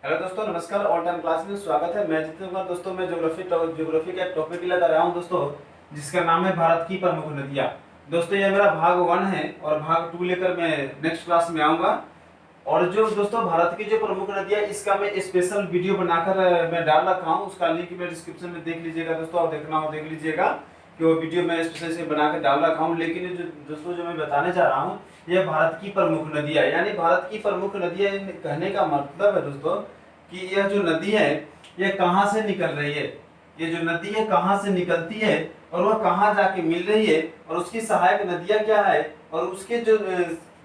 Hello दोस्तों, नमस्कार। All time class में स्वागत है। मैं जितेंद्र कुमार। दोस्तों मैं ज्योग्राफी का एक टॉपिक लेकर आया हूं दोस्तों, जिसका नाम है भारत की प्रमुख नदियां। दोस्तों ये मेरा भाग 1 है और भाग 2 लेकर मैं नेक्स्ट क्लास में आऊंगा। और जो दोस्तों भारत की जो प्रमुख नदियां, इसका मैं स्पेशल वीडियो बनाकर मैं डाल रखा हूँ। उसका लिंक मैं डिस्क्रिप्शन में देख लीजिएगा दोस्तों, और देखना हो देख लीजिएगा कि वो वीडियो मैं स्पेशल से बनाकर डाल रखा हूँ। लेकिन जो दोस्तों जो मैं बताने जा रहा हूँ, ये भारत की प्रमुख नदियां, यानी भारत की प्रमुख नदियां कहने का मतलब है दोस्तों कि यह जो नदी है ये कहाँ से निकल रही है। ये जो नदी है कहाँ से निकलती है और वह कहाँ जाके मिल रही है, और उसकी सहायक नदियां क्या है, और उसके जो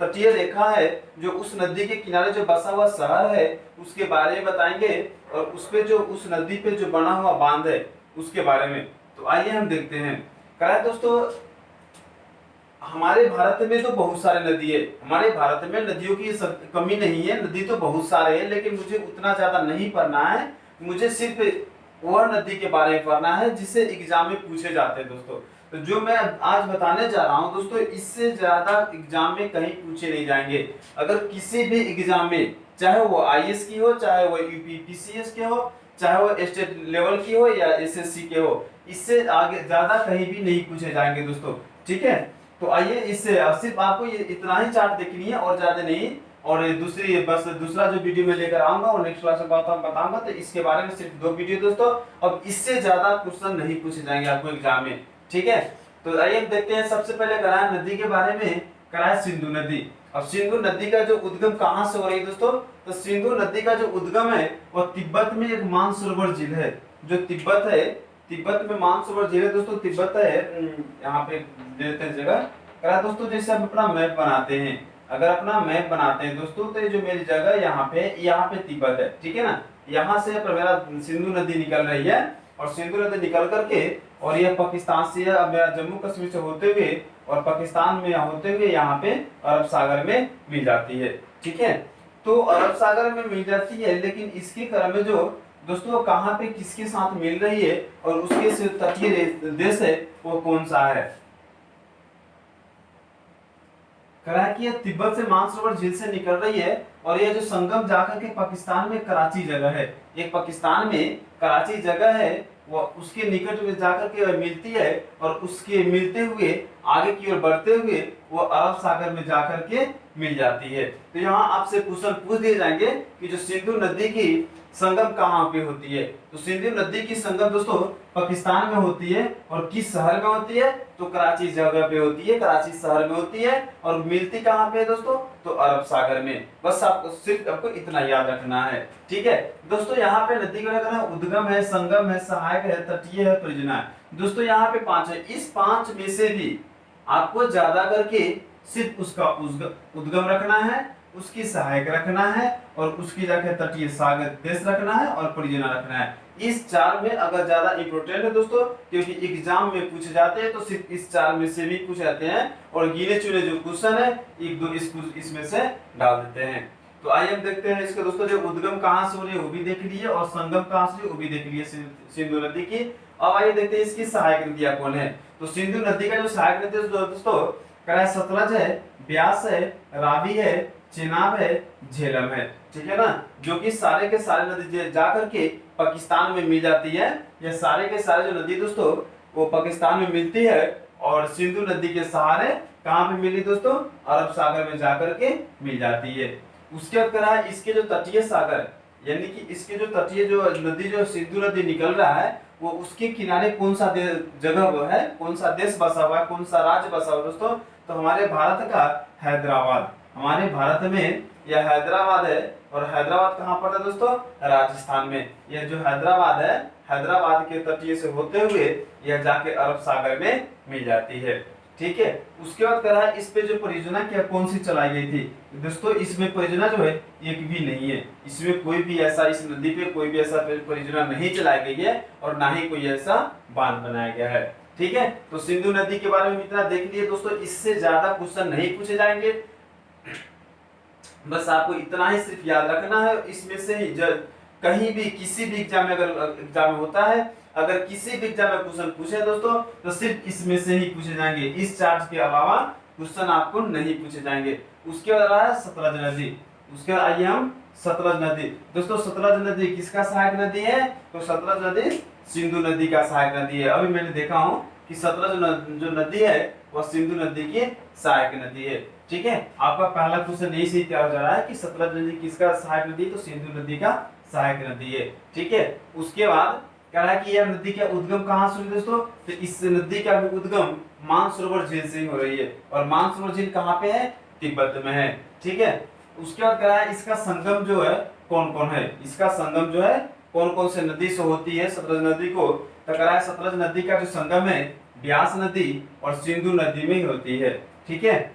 तटीय रेखा है, जो उस नदी के किनारे जो बसा हुआ शहर है, उसके बारे में बताएंगे। और उस पे जो उस नदी पे जो बना हुआ बांध है उसके बारे में। तो आइए हम देखते हैं। क्या है दोस्तों, हमारे भारत में तो बहुत सारे नदी है। हमारे भारत में नदियों की कमी नहीं है, नदी तो बहुत सारे हैं, लेकिन मुझे उतना ज्यादा नहीं पढ़ना है। मुझे सिर्फ वह नदी के बारे में पढ़ना है जिससे एग्जाम में पूछे जाते हैं दोस्तों। तो जो मैं आज बताने जा रहा हूं दोस्तों, इससे ज्यादा एग्जाम में कहीं पूछे नहीं जाएंगे। अगर किसी भी एग्जाम में, चाहे वो आईएएस की हो, चाहे वो यूपीपीसीएस के हो, चाहे वो स्टेट लेवल की हो या एसएससी के हो, इससे आगे ज्यादा कहीं भी नहीं पूछे जाएंगे दोस्तों। ठीक है, तो आइए इससे सिर्फ आपको ये इतना ही चार्ट देखनी है और ज्यादा नहीं। और दूसरी बस दूसरा जो वीडियो में लेकर आऊंगा और नेक्स्ट क्लास में बताऊंगा, तो इसके बारे में सिर्फ 2 वीडियो दोस्तों। अब इससे ज्यादा क्वेश्चन नहीं पूछे जाएंगे आपको एग्जाम में। ठीक है, तो आइए देखते हैं। सबसे पहले कराया नदी के बारे में, कराया सिंधु नदी। अब सिंधु नदी का जो उद्गम कहाँ से हो रही है दोस्तों, तो सिंधु नदी का जो उद्गम है वह तिब्बत में एक मानसरोवर झील है। जो तिब्बत है, तिब्बत में मानसरोवर झील है दोस्तों। तिब्बत है, यहाँ पे देते हैं जगह। करा दोस्तों, जैसे हम अपना मैप बनाते हैं, अगर अपना मैप बनाते हैं दोस्तों, तो ये जो मेरी जगह यहाँ पे तिब्बत है। ठीक है ना, यहाँ से मेरा सिंधु नदी निकल रही है, और सिंधु नदी निकल करके और यह पाकिस्तान से, अब मेरा जम्मू कश्मीर से होते हुए और पाकिस्तान में होते हुए यहाँ पे अरब सागर में मिल जाती है। ठीक है, तो अरब सागर में मिल जाती है, लेकिन इसके क्रम में जो दोस्तों कहाँ पे किसके साथ मिल रही है और उसके तटीय देश है वो कौन सा है। कराची या तिब्बत से मानसरोवर झील से निकल रही है, और ये जो संगम जाकर के पाकिस्तान में कराची जगह है, एक पाकिस्तान में कराची जगह है, वो उसके निकट में जाकर के मिलती है, और उसके मिलते हुए आगे की ओर बढ़ते हुए वो अरब सागर में जाकर के मिल जाती है। तो यहाँ आपसे क्वेश्चन पूछ दिए जाएंगे कि जो सिंधु नदी की संगम कहाँ पे होती है। तो सिंधु नदी की संगम दोस्तों पाकिस्तान में होती है, और किस शहर में होती है, तो कराची जगह पे होती है, कराची शहर में होती है। और मिलती कहाँ पे है दोस्तों, तो अरब सागर में। बस आपको सिर्फ आपको इतना याद रखना है। ठीक है दोस्तों, यहाँ पे नदी का उद्गम है, संगम है, सहायक है, तटीय है, परियोजना है। दोस्तों यहाँ पे 5 है। इस 5 में से भी आपको ज्यादा करके सिर्फ उसका उद्गम रखना है, उसकी सहायक रखना है, और उसकी जाके तटीय सागर देश रखना है, और परियोजना रखना है। इस 4 में अगर ज्यादा इंपोर्टेंट है दोस्तों, क्योंकि एग्जाम में पूछे जाते हैं, तो सिर्फ इस 4 में से भी पूछे जाते हैं, और गिने चुने जो क्वेश्चन है 1-2 इसमें से डाल देते हैं। तो आइए हम देखते हैं इसके दोस्तों, जो उद्गम कहाँ से हो रही है वो भी देख लीजिए, और संगम कहाँ से वो भी देख लीजिए सिंधु नदी की। अब आइए देखते हैं इसकी सहायक नदियां कौन है। तो सिंधु नदी का जो सहायक नदी दोस्तों क्या, सतलज है, ब्यास है, रावी है, चेनाब है, झेलम है। ठीक है ना, जो कि सारे के सारे नदी जाकर के पाकिस्तान में मिल जाती है। ये सारे के सारे जो नदी दोस्तों वो पाकिस्तान में मिलती है, और सिंधु नदी के सहारे कहाँ पे मिली दोस्तों, अरब सागर में जाकर के मिल जाती है। उसके बाद करा है इसके जो तटीय सागर, यानी कि इसके जो तटीय जो नदी जो सिंधु नदी निकल रहा है, वो उसके किनारे कौन सा जगह वो है, कौन सा देश बसा हुआ है, कौन सा राज्य बसा हुआ है दोस्तों, तो हमारे भारत का हैदराबाद। हमारे भारत में यह हैदराबाद है, और हैदराबाद कहाँ पड़ता है दोस्तों, राजस्थान में। यह जो हैदराबाद है, हैदराबाद के तटीय से होते हुए यह जाके अरब सागर में मिल जाती है। ठीक है, उसके बाद करा है इस पे जो परियोजना क्या कौन सी चलाई गई थी दोस्तों। इसमें परियोजना जो है एक भी नहीं है, इसमें कोई भी ऐसा, इस नदी पे कोई भी ऐसा परियोजना नहीं चलाई गई है, और ना ही कोई ऐसा बांध बनाया गया है। ठीक है, तो सिंधु नदी के बारे में इतना देख लिए दोस्तों, इससे ज्यादा क्वेश्चन नहीं पूछे जाएंगे। बस आपको इतना ही सिर्फ याद रखना है। इसमें से ही कहीं भी किसी भी एग्जाम में, अगर एग्जाम में होता है, अगर किसी भी एग्जाम में क्वेश्चन पूछे दोस्तों, तो सिर्फ इसमें से ही पूछे जाएंगे। इस चार्ट के अलावा क्वेश्चन आपको नहीं पूछे जाएंगे। उसके बाद रहा है सतलज नदी। उसके बाद आइए हम सतलज नदी। दोस्तों सतलज नदी किसका सहायक नदी है? तो सतलज नदी सिंधु नदी का सहायक नदी है। अभी मैंने देखा हूं कि सतलज जो नदी है वह सिंधु नदी की सहायक नदी है। ठीक है, आपका पहला क्वेश्चन यही से तैयार हो जा रहा है कि सतलज नदी किसका सहायक नदी है? तो सिंधु नदी का सहायक नदी है। ठीक है, उसके बाद कह रहा है कि यह नदी का उद्गम कहाँ से हुई दोस्तों? तो इस नदी का भी उद्गम मानसरोवर झील से हो रही है, और मानसरोवर झील कहाँ पे है? तिब्बत में है। ठीक है, उसके बाद कह रहा है इसका संगम जो है कौन कौन है? इसका संगम जो है कौन कौन से नदी से होती है सतलज नदी को? तो कह रहा है सतलज नदी का जो संगम है ब्यास नदी और सिंधु नदी में ही होती है। ठीक है,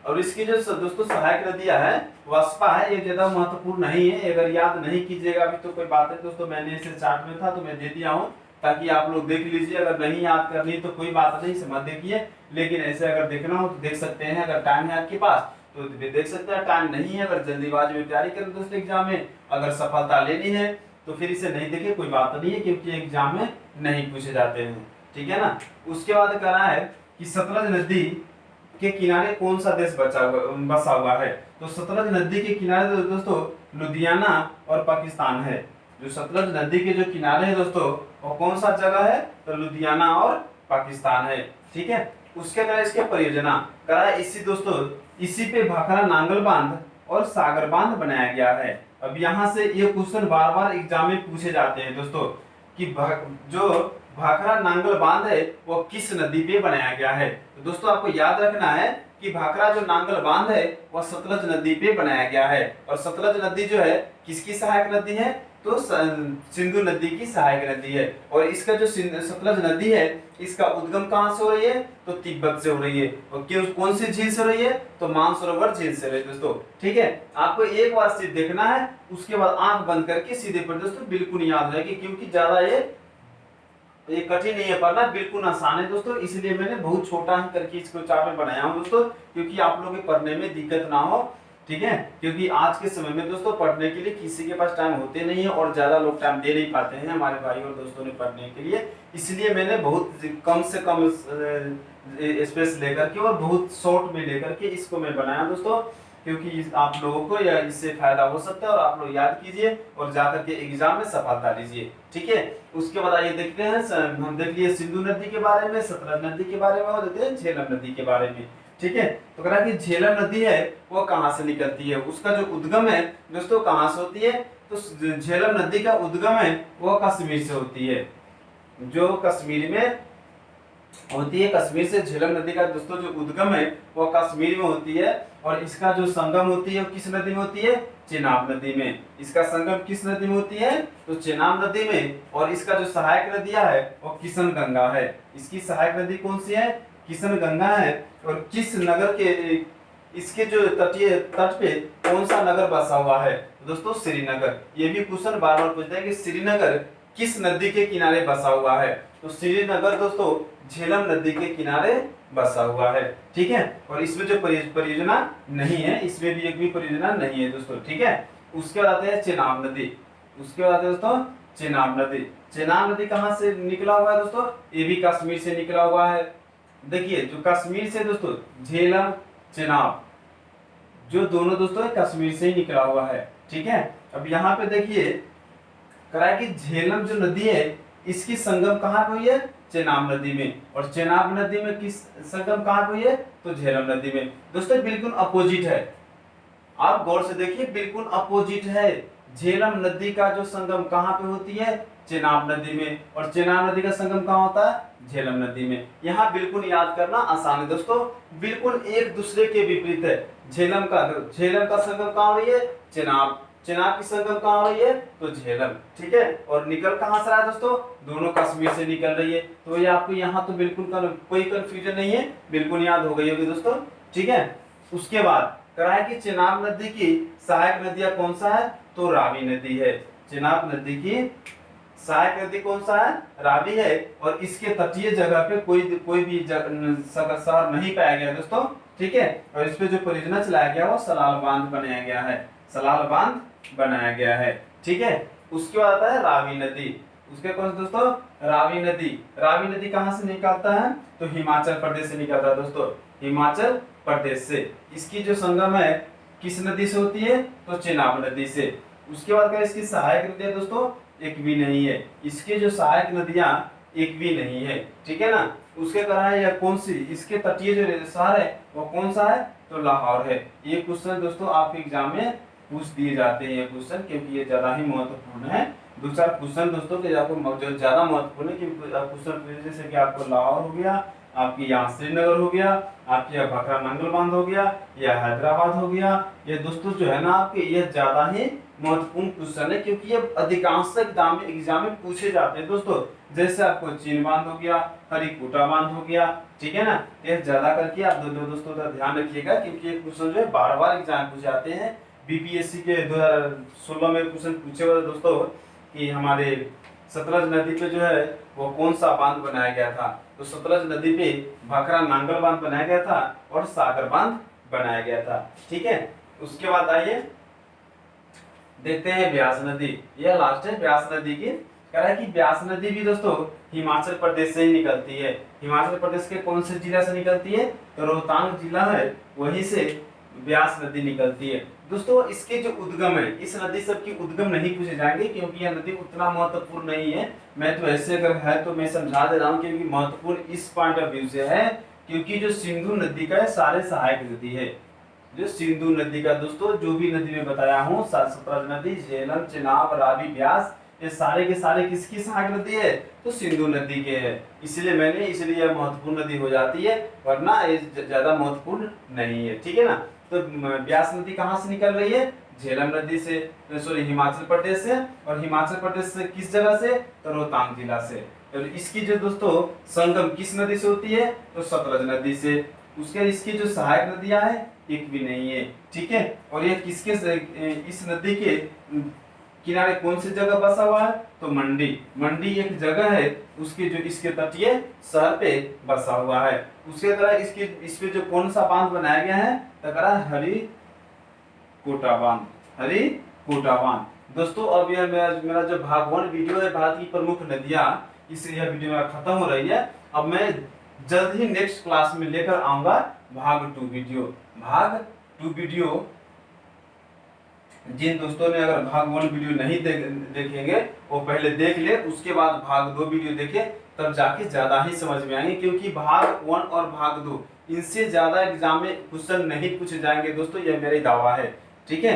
और इसकी जो दोस्तों सहायक नदियां है वस्पा है, ये ज्यादा महत्वपूर्ण नहीं है, अगर याद नहीं कीजिएगा अभी तो कोई बात नहीं दोस्तों, मैंने इसे चार्ट में था तो मैं दे दिया हूँ ताकि आप लोग देख लीजिए। अगर नहीं याद करनी तो कोई बात नहीं, समझ देखिए, लेकिन ऐसे अगर देखना हो तो देख सकते हैं, अगर टाइम है आपके पास तो देख सकते हैं, टाइम नहीं है अगर जल्दीबाजी में तैयारी करें दोस्तों एग्जाम में, अगर सफलता लेनी है तो फिर इसे नहीं देखे कोई बात नहीं है, क्योंकि एग्जाम में नहीं पूछे जाते हैं। ठीक है ना, उसके बाद कह रहा है कि सतलज नदी के किनारे कौन सा देश बसा हुआ है? तो सतलज नदी के किनारे दोस्तों लुधियाना और पाकिस्तान है। जो सतलज नदी के जो किनारे हैं दोस्तों वो कौन सा जगह है? तो लुधियाना और पाकिस्तान है। ठीक है, उसके बाद इसके परियोजना करा है इसी दोस्तों, इसी पे भाखड़ा नांगल बांध और सागर बांध बनाया गया है। अब यहाँ से ये क्वेश्चन बार बार एग्जाम में पूछे जाते हैं दोस्तों कि जो भाखड़ा नांगल बांध है वो किस नदी पे बनाया गया है? तो दोस्तों आपको याद रखना है कि भाखड़ा जो नांगल बांध है वह सतलज नदी पे बनाया गया है, और सतलज नदी जो है किसकी सहायक नदी है? तो सिंधु नदी की सहायक नदी है। और इसका जो सतलज नदी है इसका उद्गम कहाँ से हो रही है? तो तिब्बत से हो रही है। और क्यों, कौन सी झील से हो रही है? तो मानसरोवर झील से हो रही है दोस्तों। ठीक है, आपको एक बार सिर्फ देखना है, उसके बाद आंख बंद करके सीधे पढ़ दोस्तों, बिल्कुल याद हो जाएगी, क्योंकि ज्यादा ये कठिन नहीं है पढ़ना, बिल्कुल आसान है दोस्तों, इसलिए मैंने बहुत छोटा ही करके इसको चार्ट में बनाया हूं दोस्तों, क्योंकि आप लोगों के पढ़ने में दिक्कत ना हो। ठीक है, क्योंकि आज के समय में दोस्तों पढ़ने के लिए किसी के पास टाइम होते नहीं है, और ज्यादा लोग टाइम दे नहीं पाते हैं हमारे भाई और दोस्तों ने पढ़ने के लिए, इसलिए मैंने बहुत कम से कम स्पेस लेकर के और बहुत शॉर्ट में लेकर के इसको मैं बनाया दोस्तों, क्योंकि आप लोगों को या इससे फायदा हो सकता है, और आप लोग याद कीजिए और जाकर के एग्जाम में सफलता लीजिए। ठीक है, उसके बाद आइए देखते हैं, हम देख लिए सिंधु नदी के बारे में, सतलज नदी के बारे में, और देखते हैं झेलम नदी के बारे में। ठीक है, तो कह रहा है कि झेलम नदी है वो कहाँ से निकलती है? उसका जो उद्गम है दोस्तों कहाँ से होती है? तो झेलम नदी का उद्गम है वो कश्मीर से होती है, जो कश्मीर में होती है। कश्मीर से झेलम नदी का दोस्तों जो उद्गम है वो कश्मीर में होती है, और इसका जो संगम होती है वो किस नदी में होती है? चेनाब नदी में। इसका संगम किस नदी में होती है? तो चेनाब नदी में। और इसका जो सहायक नदियां है वो किशन गंगा है। इसकी सहायक नदी कौन सी है? किशन गंगा है। और किस नगर के, इसके जो तटीय तट पे कौन सा नगर बसा हुआ है? दोस्तों श्रीनगर। ये भी क्वेश्चन बार बार पूछता है कि श्रीनगर किस नदी के किनारे बसा हुआ है? तो श्रीनगर दोस्तों झेलम नदी के किनारे बसा हुआ है। ठीक है, और इसमें जो परियोजना नहीं है, इसमें भी एक भी परियोजना नहीं है दोस्तों। ठीक है, उसके बाद आते हैं चेनाब नदी। उसके बाद आते हैं दोस्तों चेनाब नदी। चेनाब नदी कहाँ से निकला हुआ है दोस्तों? ये भी कश्मीर से निकला हुआ है। देखिए जो कश्मीर से दोस्तों झेलम चेनाब जो दोनों दोस्तों कश्मीर से ही निकला हुआ है। ठीक है, अब यहाँ पे देखिए करा कि झेलम जो नदी है इसकी संगम कहाँ पे हुई है? चेनाब नदी में। और चेनाब नदी में किस संगम कहाँ पे हुई है? तो झेलम नदी में। दोस्तों बिल्कुल अपोजिट है, आप गौर से देखिए, बिल्कुल अपोजिट है। झेलम नदी का जो संगम कहाँ पे होती है? चेनाब नदी में। और चेनाब नदी का संगम कहाँ होता है? झेलम नदी में। यहाँ बिल्कुल याद करना आसान है दोस्तों, बिल्कुल एक दूसरे के विपरीत है। झेलम का संगम कहाँ हो रही है? चेनाब। चेनाब की संगम कहाँ हो रही है? तो झेलम। ठीक है, और निकल कहाँ से रहा है दोस्तों? दोनों कश्मीर से निकल रही है। तो ये आपको यहाँ तो बिल्कुल कोई कंफ्यूजन नहीं है, बिल्कुल याद हो गई होगी दोस्तों। ठीक है, उसके बाद कहा है कि चेनाब नदी की सहायक नदियां कौन सा है? तो रावी नदी है। चेनाब नदी की सहायक नदी कौन सा है? रावी है। और इसके तटीय जगह पे कोई भी शहर नहीं पाया गया दोस्तों। ठीक है, और इस पे जो परियोजना चलाया गया वो सलाल बांध बनाया गया है। सलाल बांध बनाया गया है। ठीक है, उसके बाद आता है रावी नदी। उसके कौन से दोस्तों? रावी नदी। रावी नदी कहाँ से निकलता है? तो हिमाचल प्रदेश से निकलता है दोस्तों, हिमाचल प्रदेश से। इसकी जो संगम है किस नदी से होती है? तो चेनाब नदी से। उसके बाद क्या इसकी सहायक नदियां दोस्तों? एक भी नहीं है। इसके जो सहायक नदियां एक भी नहीं है, ठीक है ना। उसके कहा है या कौन सी इसके तटीय जो शहर है वो कौन सा है? तो लाहौर है। ये क्वेश्चन दोस्तों आपके एग्जाम में पूछ दिए जाते हैं ये क्वेश्चन, क्योंकि ये ज्यादा ही महत्वपूर्ण है। दूसरा क्वेश्चन दोस्तों कि आपको जो ज्यादा महत्वपूर्ण है क्योंकि क्वेश्चन जैसे कि आपको लाहौर हो गया, आपकी यहाँ श्रीनगर हो गया, आपके यहाँ भाखरा नंगल बांध हो गया, या हैदराबाद हो गया। ये दोस्तों जो है ना आपके ये ज्यादा ही महत्वपूर्ण क्वेश्चन है, क्योंकि ये अधिकांश एग्जाम में पूछे जाते हैं दोस्तों। जैसे आपको चीन बांध हो गया, हरिकोटा बांध हो गया, ठीक है ना। ये ज्यादा करके आप दोस्तों का ध्यान रखिएगा, क्योंकि ये क्वेश्चन जो है बार बार एग्जाम पूछे जाते हैं। बीपीएससी के 2016 में क्वेश्चन पूछे हुए दोस्तों कि हमारे सतलज नदी पे जो है वो कौन सा बांध बनाया गया था? तो सतलज नदी पे भाखरा नांगल बांध बनाया गया था और सागर बांध बनाया गया था, ठीक है। उसके बाद आइए देखते हैं ब्यास नदी। यह लास्ट है ब्यास नदी की। कह रहा है कि ब्यास नदी भी दोस्तों हिमाचल प्रदेश से ही निकलती है। हिमाचल प्रदेश के कौन से जिला से निकलती है? तो रोहतांग जिला है, वहीं से ब्यास नदी निकलती है। दोस्तों इसके जो उद्गम है, इस नदी सब की उद्गम नहीं पूछे जाएंगे क्योंकि यह नदी उतना महत्वपूर्ण नहीं है। मैं तो ऐसे अगर है तो मैं समझा दे रहा हूँ, क्योंकि महत्वपूर्ण इस पॉइंट ऑफ व्यू से है क्योंकि जो सिंधु नदी का है सारे सहायक नदी है। जो सिंधु नदी का दोस्तों जो भी नदी में बताया हूँ, सतलज नदी, झेलम, चेनाब, रावी, ब्यास, ये सारे के सारे किसकी सहायक नदी है? तो सिंधु नदी के है। इसलिए यह महत्वपूर्ण नदी हो जाती है, वरना ये ज्यादा महत्वपूर्ण नहीं है, ठीक है ना। तो ब्यास नदी कहाँ से निकल रही है? झेलम नदी से, सॉरी हिमाचल प्रदेश से। और हिमाचल प्रदेश से किस जगह से? तो रोहतांग जिला से। और इसकी जो दोस्तों संगम किस नदी से होती है? तो सतलज नदी से। उसके इसकी जो सहायक नदियां है एक भी नहीं है, ठीक है। और ये किसके इस नदी के किनारे कौन सी जगह बसा हुआ है? तो मंडी। मंडी एक जगह है, उसके जो इसके तटीय शहर पे बसा हुआ है। उसके तरह इसके इस पे जो कौन सा बांध बनाया गया है? तो कह रहा है हरिकोटा बांध। हरिकोटा बांध। दोस्तों अब यह मेरा जो भाग 1 वीडियो है भारत की प्रमुख नदियां, इससे यह वीडियो मेरा खत्म हो रही है। अब मैं जल्द ही नेक्स्ट क्लास में लेकर आऊंगा भाग 2 वीडियो। भाग 2 वीडियो जिन दोस्तों ने अगर भाग 1 वीडियो नहीं देखेंगे वो पहले देख ले, उसके बाद भाग 2 वीडियो देखे, तब जाके ज्यादा ही समझ में आएंगे। क्योंकि भाग 1 और भाग 2 इनसे ज्यादा एग्जाम में क्वेश्चन नहीं पूछे जाएंगे दोस्तों, यह मेरी दावा है, ठीक है।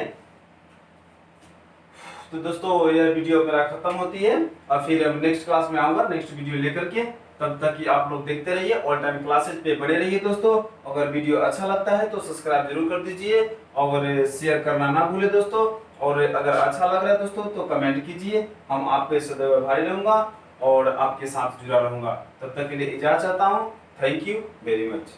तो दोस्तों यह वीडियो मेरा खत्म होती है और फिर नेक्स्ट क्लास में आऊंगा नेक्स्ट वीडियो लेकर के। तब तक कि आप लोग देखते रहिए, ऑल टाइम क्लासेज पे बने रहिए दोस्तों। अगर वीडियो अच्छा लगता है तो सब्सक्राइब जरूर कर दीजिए और शेयर करना ना भूले दोस्तों। और अगर अच्छा लग रहा है दोस्तों तो कमेंट कीजिए, हम आप पे सदैव भारी रहूंगा और आपके साथ जुड़ा रहूंगा। तब तक के लिए इजाजत चाहता हूँ। Thank you very much.